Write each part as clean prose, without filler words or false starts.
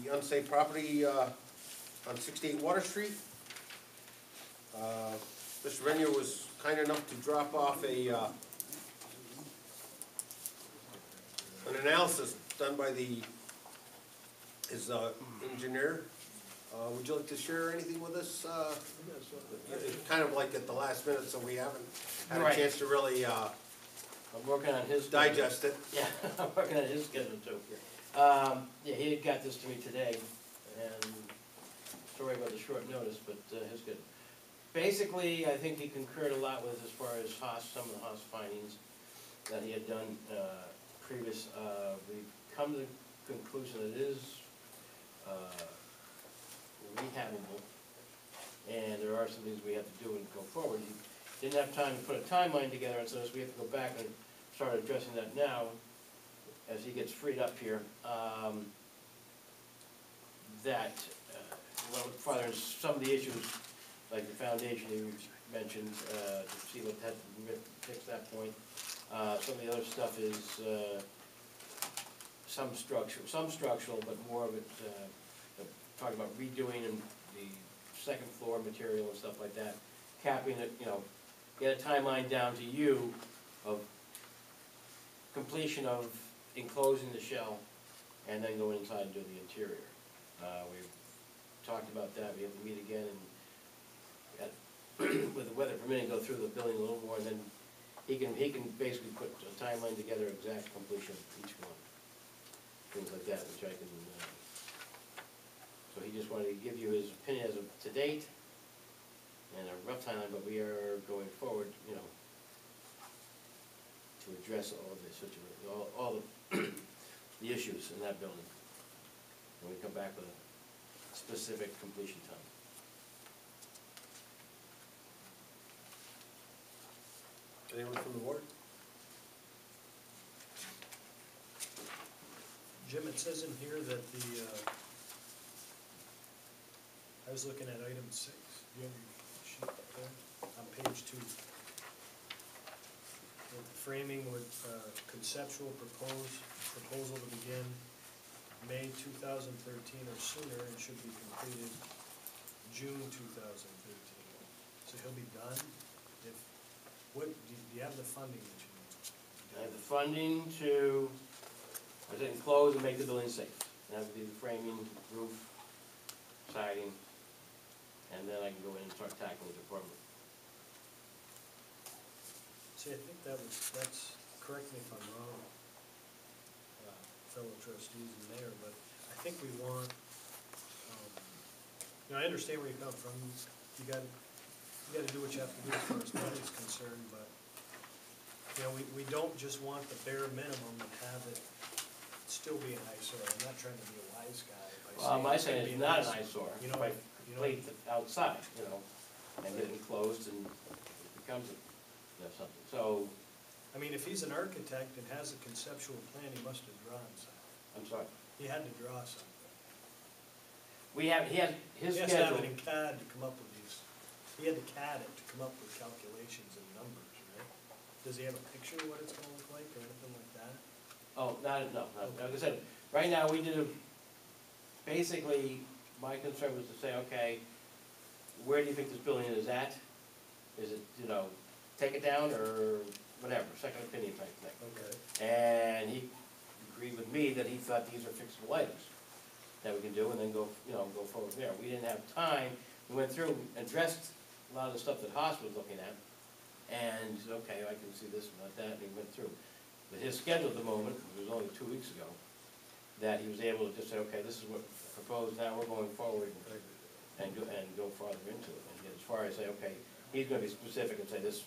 the unsafe property on 68 Water Street. Mr. Renier was kind enough to drop off an analysis done by his engineer. Would you like to share anything with us? It's kind of like at the last minute, so we haven't had a chance to really I'm working on his digest it. Yeah, I'm working on his schedule too. Yeah, he had got this to me today, and sorry about the short notice, but his good. Basically, I think he concurred a lot with as far as some of the Haas findings that he had done previous. We've come to the conclusion that it is rehabable, and there are some things we have to do and go forward. He didn't have time to put a timeline together, and so we have to go back and start addressing that now as he gets freed up here. Well, farther some of the issues, like the foundation you mentioned, to see what had to fix that point. Some of the other stuff is some structural, but more of it talking about redoing and the second floor material and stuff like that, capping it, get a timeline down to you of completion of enclosing the shell and then going inside and do the interior. We've talked about that. We have to meet again and with the weather permitting, go through the building a little more, and then he can basically put a timeline together, exact completion of each one, things like that, which I can. So he just wanted to give you his opinion as of to date and a rough timeline, but we are going forward, to address all of this, all the issues in that building, and we come back with a specific completion time. Anyone from the board? Jim, it says in here that I was looking at item 6. Do you have your sheet there? On page 2. The framing with conceptual proposal to begin May 2013 or sooner, and should be completed June 2013. So he'll be done. Do you have the funding that you need? I have the funding to, enclose and make the building safe. That would be the framing, roof, siding, and then I can go in and start tackling the department. See, I think that's, correct me if I'm wrong, fellow trustees and mayor, but I think we want, I understand where you come from. You got to do what you have to do as far as money is concerned, but we don't just want the bare minimum and have it still be an eyesore. I'm not trying to be a wise guy by saying. Well, my saying it's not an eyesore. By plate outside, and get it enclosed, and it becomes something. So. I mean, if he's an architect and has a conceptual plan, he must have drawn something. I'm sorry. He had to draw something. He has his schedule. He has to have it in CAD to come up with these. He had to CAD it to come up with calculations and numbers, right? Does he have a picture of what it's going to look like or anything like that? Oh, no. Like I said, right now we did basically, my concern was to say, okay, where do you think this building is at? Is it, take it down or whatever, second opinion type thing. Okay. And he agreed with me that he thought these are fixable items that we can do and then go forward from there. We didn't have time. We went through, addressed a lot of the stuff that Haas was looking at, and okay, I can see this and that, and he went through. But his schedule at the moment, it was only 2 weeks ago, that he was able to just say, okay, this is what proposed, now we're going forward and go farther into it. And as far as say, okay, he's going to be specific and say this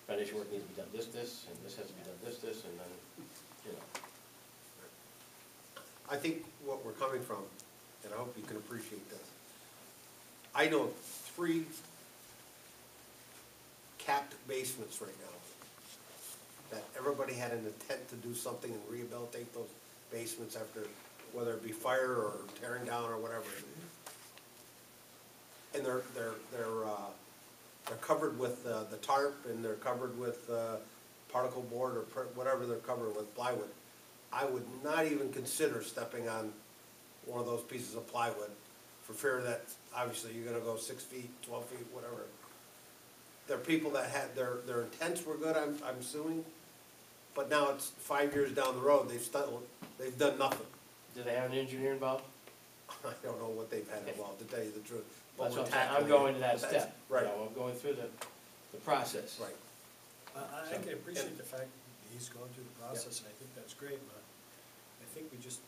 foundation work needs to be done this, and this has to be done this, and then, I think what we're coming from, and I hope you can appreciate this. I know 3 capped basements right now that everybody had an intent to do something and rehabilitate those basements after, whether it be fire or tearing down or whatever. And they're covered with the tarp, and they're covered with particle board or whatever they're covered with, plywood. I would not even consider stepping on one of those pieces of plywood, for fear that, obviously, you're gonna go 6 feet, 12 feet, whatever. There are people that had, their intents were good, I'm assuming, but now it's 5 years down the road, they've done nothing. Do they have an engineer involved? I don't know what they've had involved, to tell you the truth. But That's we're what I'm saying, I'm tackling going it. to that That's- step. Right, You know, I'm going through the process. right. I can appreciate the fact he's going through the process, and I think that's great, but I think we just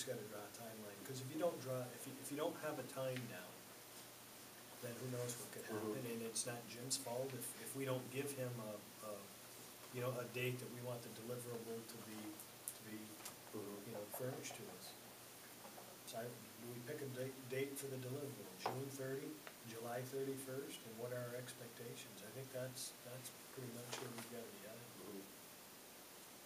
gotta draw a timeline, because if you don't draw, if you don't have a time down, then who knows what could happen, and it's not Jim's fault if we don't give him a date that we want the deliverable to be, furnished to us. So do we pick a date for the deliverable, June 30, July 31st, and what are our expectations? I think that's pretty much where we've gotta be at.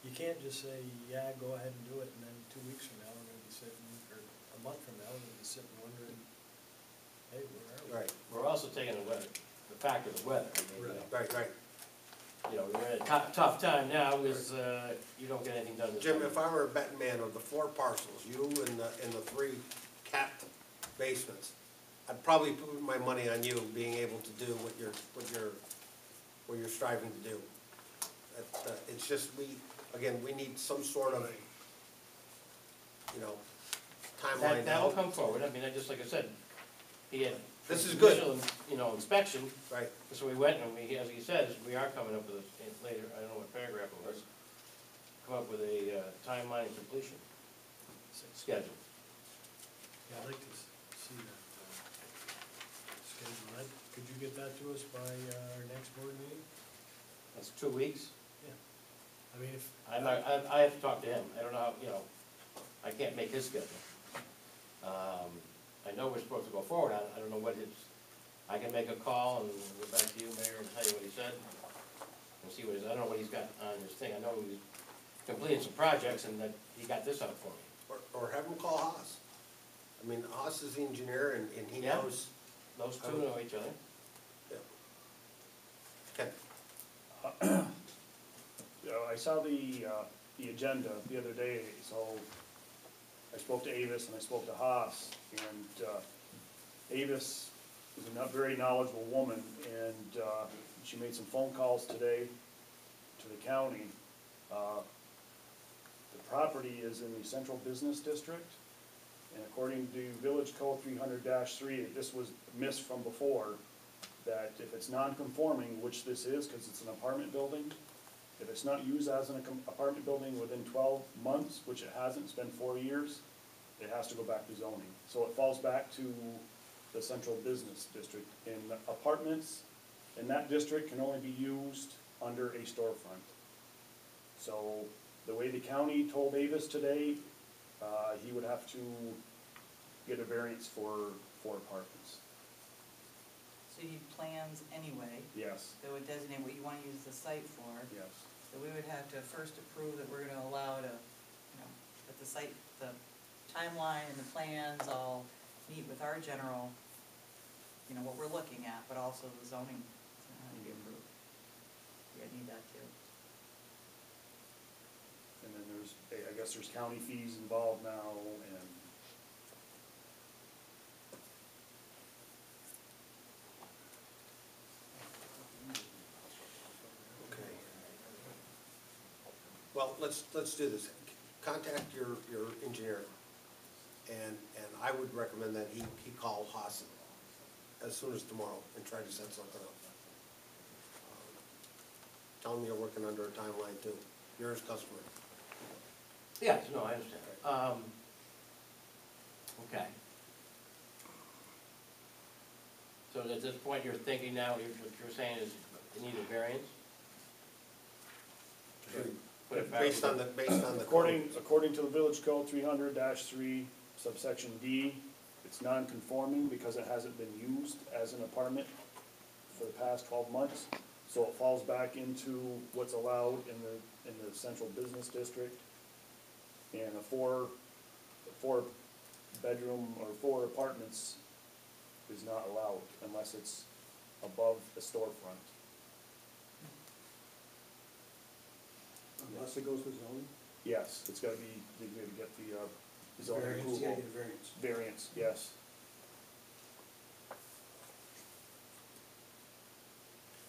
You can't just say, yeah, go ahead and do it, and then 2 weeks from now, we're gonna be sitting, or a month from now, we're gonna be sitting wondering, hey, where are we? Right, We're also taking the factor of the weather. I mean, right. You know, we're in a tough time now because you don't get anything done this Jim, summer. if I were a betting man of the 4 parcels, you and the 3 capped basements, I'd probably put my money on you being able to do what you're striving to do. It's just, we need some sort of, timeline. That will come forward. I mean, just like I said, he had. This is good. Initial, inspection, Right, so we went and as he says, we are coming up with later, I don't know what paragraph it was, come up with a timeline and completion schedule. Yeah, I'd like to see that schedule. Could you get that to us by our next board meeting? That's 2 weeks. Yeah. I mean, if. I have to talk to him. I don't know how, I can't make his schedule. I know we're supposed to go forward on it. I don't know what I can make a call and get back to you, Mayor, and tell you what he said. And see I don't know what he's got on his thing. I know he's completing some projects and that he got this out for me. or have him call Haas. I mean, Haas is the engineer and he Yeah. knows. Those two know each other. Okay. I saw the agenda the other day, so I spoke to Avis and I spoke to Haas, and Avis is a very knowledgeable woman, and she made some phone calls today to the county. The property is in the Central Business District, and according to Village Code 300-3, this was missed from before, that if it's non-conforming, which this is, because it's an apartment building, if it's not used as an apartment building within 12 months, which it hasn't, it's been 4 years, it has to go back to zoning. So it falls back to the Central Business District. And apartments in that district can only be used under a storefront. So the way the county told Avis today, he would have to get a variance for apartments. So you need plans anyway, Yes, that would designate what you want to use the site for. yes. So we would have to first approve that we're gonna allow that the site, the timeline and the plans all meet with our general, what we're looking at, but also the zoning, has to be approved. We need that too. And then I guess there's county fees involved now, and Okay. Well, let's do this. Contact your engineer, and I would recommend that he call Haas as soon as tomorrow and try to set something up. Tell him you're working under a timeline too. You're his customer. Yes, no, I understand. Okay. So at this point, you're thinking now, what you're saying is you need a variance? Put it back Based to on the. according to the Village Code 300-3 subsection D, it's non-conforming because it hasn't been used as an apartment for the past 12 months. So it falls back into what's allowed in the Central Business District. And a four bedroom or 4 apartments is not allowed unless it's above a storefront. Unless it goes to zoning? Yes, it's gotta be, you gotta get the zoning Variance, approval. yeah, get a variance. variance, yes.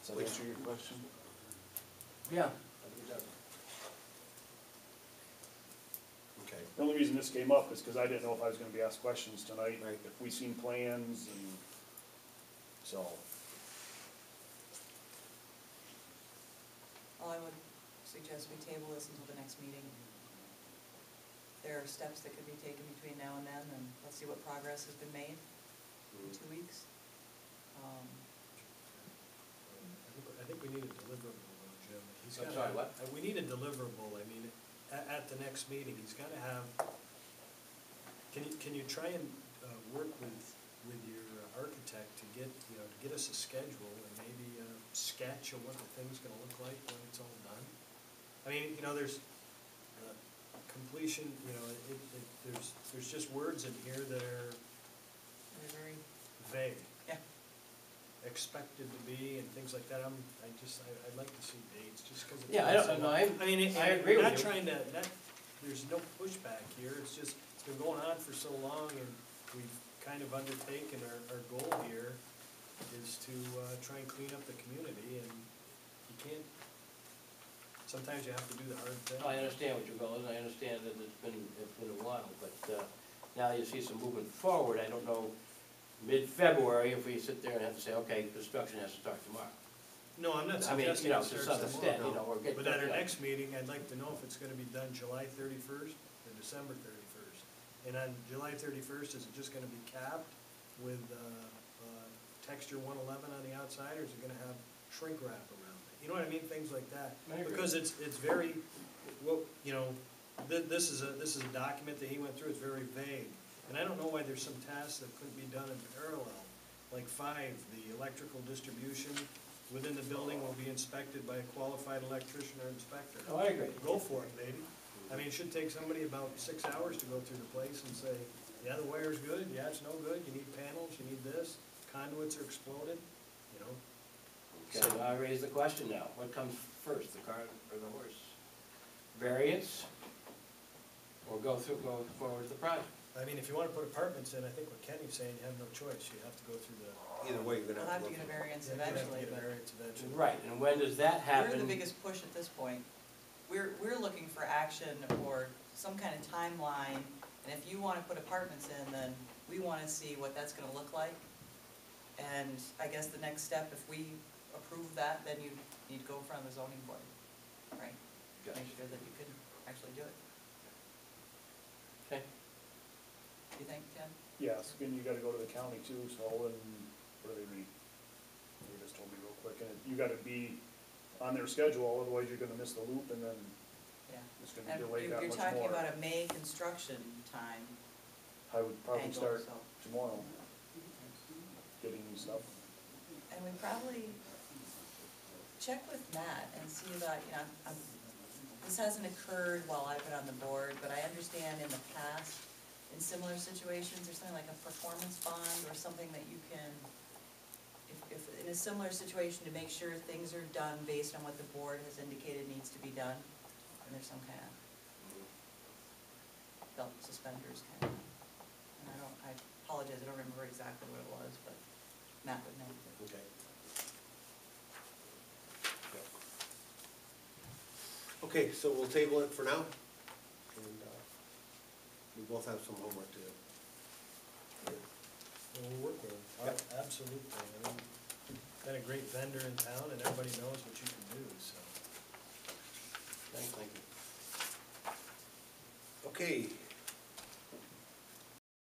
Does that answer your question? Yeah. Okay. The only reason this came up is because I didn't know if I was gonna be asked questions tonight, Right. if we seen plans and so. Well, I would suggest we table this until the next meeting. There are steps that could be taken between now and then, and let's see what progress has been made in 2 weeks. I think we need a deliverable, though, Jim. He's I'm gotta sorry, have- what? We need a deliverable, I mean, at the next meeting, he's gotta have, can you try and work with your architect to get, to get us a schedule and maybe a sketch of what the thing's gonna look like when it's all done? I mean, there's completion, there's just words in here that are They're very, vague. yeah, Expected to be and things like that. I'd like to see dates, just because it's. Yeah, I don't know, I mean, I agree with not you. trying to, there's no pushback here, it's just, it's been going on for so long, and we've kind of undertaken, our goal here is to try and clean up the community, and you can't, sometimes you have to do the hard thing. No, I understand what your goal is, I understand that it's been a while, but, now you see some movement forward, I don't know, mid-February, if we sit there and have to say, okay, construction has to start tomorrow. No, I'm not I mean, suggesting it to some starts extent, tomorrow. we're getting. But at our next meeting, I'd like to know if it's gonna be done July 31st or December 31st. And on July 31st, is it just gonna be capped with texture 111 on the outside, or is it gonna have shrink wrap around it? You know what I mean, things like that. I agree. Because it's very, well, this is a document that he went through, it's very vague. And I don't know why there's some tasks that couldn't be done in parallel. Like 5, the electrical distribution within the building will be inspected by a qualified electrician or inspector. Oh, I agree. Go for it, baby. I mean, it should take somebody about 6 hours to go through the place and say, yeah, the wire's good, yeah, it's no good, you need panels, you need this, conduits are exploded, Okay, So- now I raise the question now, what comes first, the cart or the horse? Variance, or go forward with the project? I mean, if you wanna put apartments in, I think what Kenny's saying, you have no choice, you have to go through the. Either way, you're we'll gonna have have to to get a look. variance You're gonna have to eventually, get a but variance eventually. Right, and when does that happen? we're the biggest push at this point. We're looking for action or some kind of timeline, and if you wanna put apartments in, then we wanna see what that's gonna look like. And I guess the next step, if we approve that, then you need to go in front of the zoning board, right? Gotcha. Make sure that you can actually do it. Okay, You think, Ken? Yes, and you gotta go to the county too, so, and what do they just told me real quick, and you gotta be on their schedule, otherwise you're gonna miss the loop, and then Yeah. it's gonna be And delayed that you're much talking more. about a May construction time I would probably angle, start so. tomorrow, getting stuff. And we probably check with Matt and see about, this hasn't occurred while I've been on the board, but I understand in the past, in similar situations, there's something like a performance bond or something that you can, if in a similar situation, to make sure things are done based on what the board has indicated needs to be done, and there's some kind of belt and suspenders kind of. And I apologize, I don't remember exactly what it was, but Matt would know. Okay. Okay, so we'll table it for now, and we both have some homework to do. We'll work with them, Yep. absolutely. I mean, got a great vendor in town, and everybody knows what you can do, so. thank you. Okay,